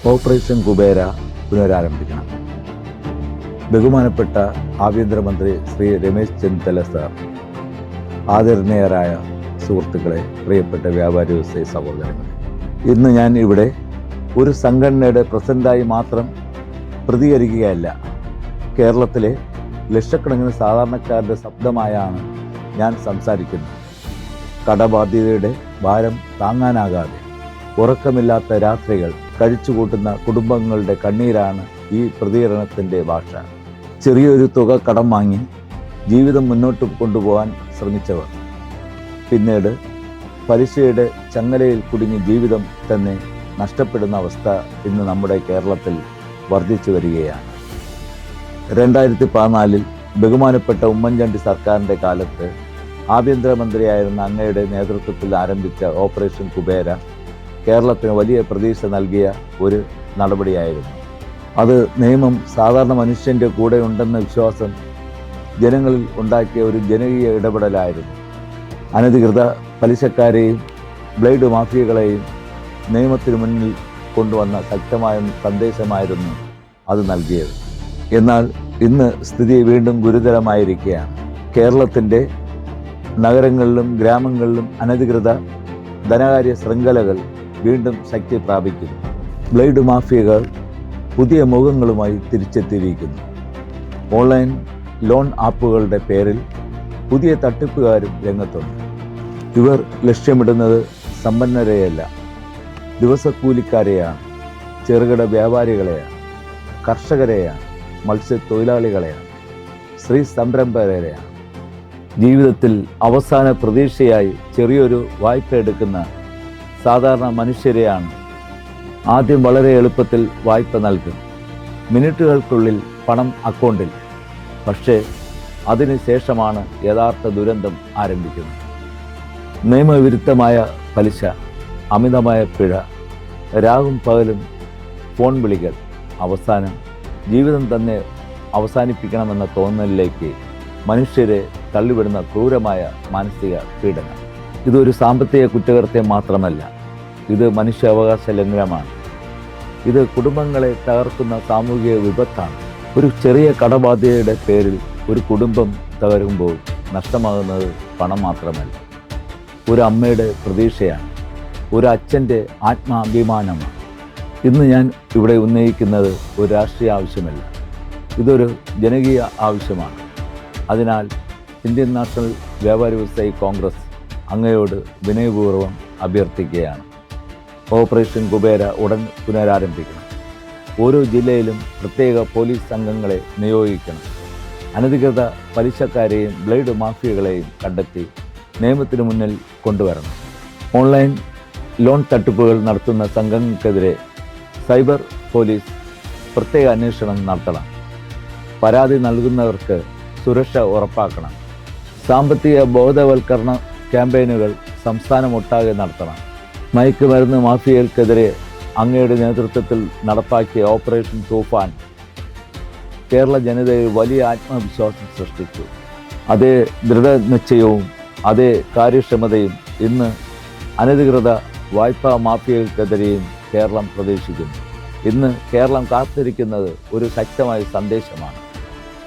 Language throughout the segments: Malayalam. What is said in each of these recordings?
ഓപ്പറേഷൻ കുബേര പുനരാരംഭിക്കണം. ബഹുമാനപ്പെട്ട ആഭ്യന്തരമന്ത്രി ശ്രീ രമേശ് ചെന്നിത്തല സാർ, ആദരണീയരായ സുഹൃത്തുക്കളെ, പ്രിയപ്പെട്ട വ്യാപാരി വ്യവസായ സഹോദരങ്ങളെ, ഇന്ന് ഞാൻ ഇവിടെ ഒരു സംഘടനയുടെ പ്രസിഡന്റായി മാത്രം പ്രതികരിക്കുകയല്ല. കേരളത്തിലെ ലക്ഷക്കണക്കിന് സാധാരണക്കാരുടെ ശബ്ദമായാണ് ഞാൻ സംസാരിക്കുന്നത്. കടബാധ്യതയുടെ ഭാരം താങ്ങാനാകാതെ ഉറക്കമില്ലാത്ത രാത്രികൾ കഴിച്ചുകൂട്ടുന്ന കുടുംബങ്ങളുടെ കണ്ണീരാണ് ഈ പ്രതികരണത്തിൻ്റെ ഭാഷ. ചെറിയൊരു തുക കടം വാങ്ങി ജീവിതം മുന്നോട്ട് കൊണ്ടുപോകാൻ ശ്രമിച്ചവർ പിന്നീട് പലിശയുടെ ചങ്ങലയിൽ കുടുങ്ങി ജീവിതം തന്നെ നഷ്ടപ്പെടുന്ന അവസ്ഥ ഇന്ന് നമ്മുടെ കേരളത്തിൽ വർദ്ധിച്ചു വരികയാണ്. 2014 ബഹുമാനപ്പെട്ട ഉമ്മൻചാണ്ടി സർക്കാരിൻ്റെ കാലത്ത് ആഭ്യന്തരമന്ത്രിയായിരുന്ന അങ്ങയുടെ നേതൃത്വത്തിൽ ആരംഭിച്ച ഓപ്പറേഷൻ കുബേര കേരളത്തിന് വലിയ പ്രതീക്ഷ നൽകിയ ഒരു നടപടിയായിരുന്നു. അത് നിയമം സാധാരണ മനുഷ്യൻ്റെ കൂടെ ഉണ്ടെന്ന വിശ്വാസം ജനങ്ങളിൽ ഉണ്ടാക്കിയ ഒരു ജനകീയ ഇടപെടലായിരുന്നു. അനധികൃത പലിശക്കാരെയും ബ്ലേഡ് മാഫിയകളെയും നിയമത്തിന് മുന്നിൽ കൊണ്ടുവന്ന ശക്തമായ സന്ദേശമായിരുന്നു അത് നൽകിയത്. എന്നാൽ ഇന്ന് സ്ഥിതി വീണ്ടും ഗുരുതരമായിരിക്കുകയാണ്. കേരളത്തിൻ്റെ നഗരങ്ങളിലും ഗ്രാമങ്ങളിലും അനധികൃത ധനകാര്യ ശൃംഖലകൾ വീണ്ടും ശക്തി പ്രാപിക്കുന്നു. ബ്ലേഡ് മാഫിയകൾ പുതിയ മുഖങ്ങളുമായി തിരിച്ചെത്തിയിരിക്കുന്നു. ഓൺലൈൻ ലോൺ ആപ്പുകളുടെ പേരിൽ പുതിയ തട്ടിപ്പുകാരും രംഗത്തുണ്ട്. ഇവർ ലക്ഷ്യമിടുന്നത് സമ്പന്നരെയല്ല, ദിവസക്കൂലിക്കാരെയാണ്, ചെറുകിട വ്യാപാരികളെയാണ്, കർഷകരെയാണ്, മത്സ്യത്തൊഴിലാളികളെയാണ്, സ്ത്രീ സംരംഭകരെയാണ്. ജീവിതത്തിൽ അവസാന പ്രതീക്ഷയായി ചെറിയൊരു വായ്പ എടുക്കുന്ന സാധാരണ മനുഷ്യരെയാണ്. ആദ്യം വളരെ എളുപ്പത്തിൽ വായ്പ നൽകും, മിനിറ്റുകൾക്കുള്ളിൽ പണം അക്കൗണ്ടിൽ. പക്ഷേ അതിന് ശേഷമാണ് യഥാർത്ഥ ദുരന്തം ആരംഭിക്കുന്നത്. നിയമവിരുദ്ധമായ പലിശ, അമിതമായ പിഴ, രാവും പകലും ഫോൺ വിളികൾ, അവസാനം ജീവിതം തന്നെ അവസാനിപ്പിക്കണമെന്ന തോന്നലിലേക്ക് മനുഷ്യരെ തള്ളിവിടുന്ന ക്രൂരമായ മാനസിക പീഡനം. ഇതൊരു സാമ്പത്തിക കുറ്റകൃത്യം മാത്രമല്ല, ഇത് മനുഷ്യാവകാശ ലംഘനമാണ്. ഇത് കുടുംബങ്ങളെ തകർക്കുന്ന സാമൂഹിക വിപത്താണ്. ഒരു ചെറിയ കടബാധ്യതയുടെ പേരിൽ ഒരു കുടുംബം തകരുമ്പോൾ നഷ്ടമാകുന്നത് പണം മാത്രമല്ല, ഒരു അമ്മയുടെ പ്രതീക്ഷയാണ്, ഒരു അച്ഛൻ്റെ ആത്മാഭിമാനമാണ്. ഇന്ന് ഞാൻ ഇവിടെ ഉന്നയിക്കുന്നത് ഒരു രാഷ്ട്രീയ ആവശ്യമല്ല, ഇതൊരു ജനകീയ ആവശ്യമാണ്. അതിനാൽ ഇന്ത്യൻ നാഷണൽ വ്യാപാരി വ്യവസായി കോൺഗ്രസ് അങ്ങയോട് വിനയപൂർവ്വം അഭ്യർത്ഥിക്കുകയാണ്. ഓപ്പറേഷൻ കുബേര ഉടൻ പുനരാരംഭിക്കണം. ഓരോ ജില്ലയിലും പ്രത്യേക പോലീസ് സംഘങ്ങളെ നിയോഗിക്കണം. അനധികൃത പലിശക്കാരെയും ബ്ലേഡ് മാഫിയകളെയും കണ്ടെത്തി നിയമത്തിന് മുന്നിൽ കൊണ്ടുവരണം. ഓൺലൈൻ ലോൺ തട്ടിപ്പുകൾ നടത്തുന്ന സംഘങ്ങൾക്കെതിരെ സൈബർ പോലീസ് പ്രത്യേക അന്വേഷണം നടത്തണം. പരാതി നൽകുന്നവർക്ക് സുരക്ഷ ഉറപ്പാക്കണം. സാമ്പത്തിക ബോധവൽക്കരണ ക്യാമ്പയിനുകൾ സംസ്ഥാനമൊട്ടാകെ നടത്തണം. മയക്കുമരുന്ന് മാഫിയകൾക്കെതിരെ അങ്ങയുടെ നേതൃത്വത്തിൽ നടപ്പാക്കിയ ഓപ്പറേഷൻ തൂഫാൻ കേരള ജനതയിൽ വലിയ ആത്മവിശ്വാസം സൃഷ്ടിച്ചു. അതേ ദൃഢനിശ്ചയവും അതേ കാര്യക്ഷമതയും ഇന്ന് അനധികൃത വായ്പാ മാഫിയകൾക്കെതിരെയും കേരളം പ്രതീക്ഷിക്കുന്നു. ഇന്ന് കേരളം കാത്തിരിക്കുന്നത് ഒരു ശക്തമായ സന്ദേശമാണ്.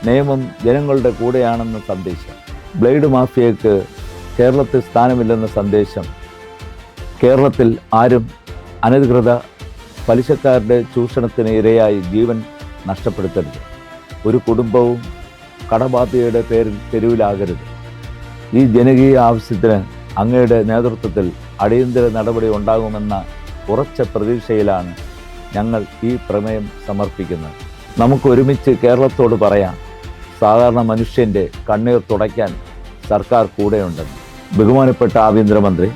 നിയമം ജനങ്ങളുടെ കൂടെയാണെന്ന സന്ദേശം, ബ്ലേഡ് മാഫിയക്ക് കേരളത്തിൽ സ്ഥാനമില്ലെന്ന സന്ദേശം. കേരളത്തിൽ ആരും അനധികൃത പലിശക്കാരുടെ ചൂഷണത്തിന് ഇരയായി ജീവൻ നഷ്ടപ്പെടുത്തരുത്. ഒരു കുടുംബവും കടബാധ്യതയുടെ പേരിൽ തെരുവിലാകരുത്. ഈ ജനകീയ ആവശ്യത്തിന് അങ്ങയുടെ നേതൃത്വത്തിൽ അടിയന്തര നടപടി ഉണ്ടാകുമെന്ന ഉറച്ച പ്രതീക്ഷയിലാണ് ഞങ്ങൾ ഈ പ്രമേയം സമർപ്പിക്കുന്നത്. നമുക്ക് ഒരുമിച്ച് കേരളത്തോട് പറയാം, സാധാരണ മനുഷ്യൻ്റെ കണ്ണീർ തുടയ്ക്കാൻ സർക്കാർ കൂടെയുണ്ടെന്ന്. ബഹുമാനപ്പെട്ട ആഭ്യന്തരമന്ത്രി,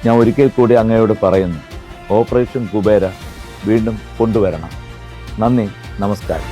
ഞാൻ ഒരിക്കൽ കൂടി അങ്ങയോട് പറയുന്നു, ഓപ്പറേഷൻ കുബേര വീണ്ടും കൊണ്ടുവരണം. നന്ദി, നമസ്കാരം.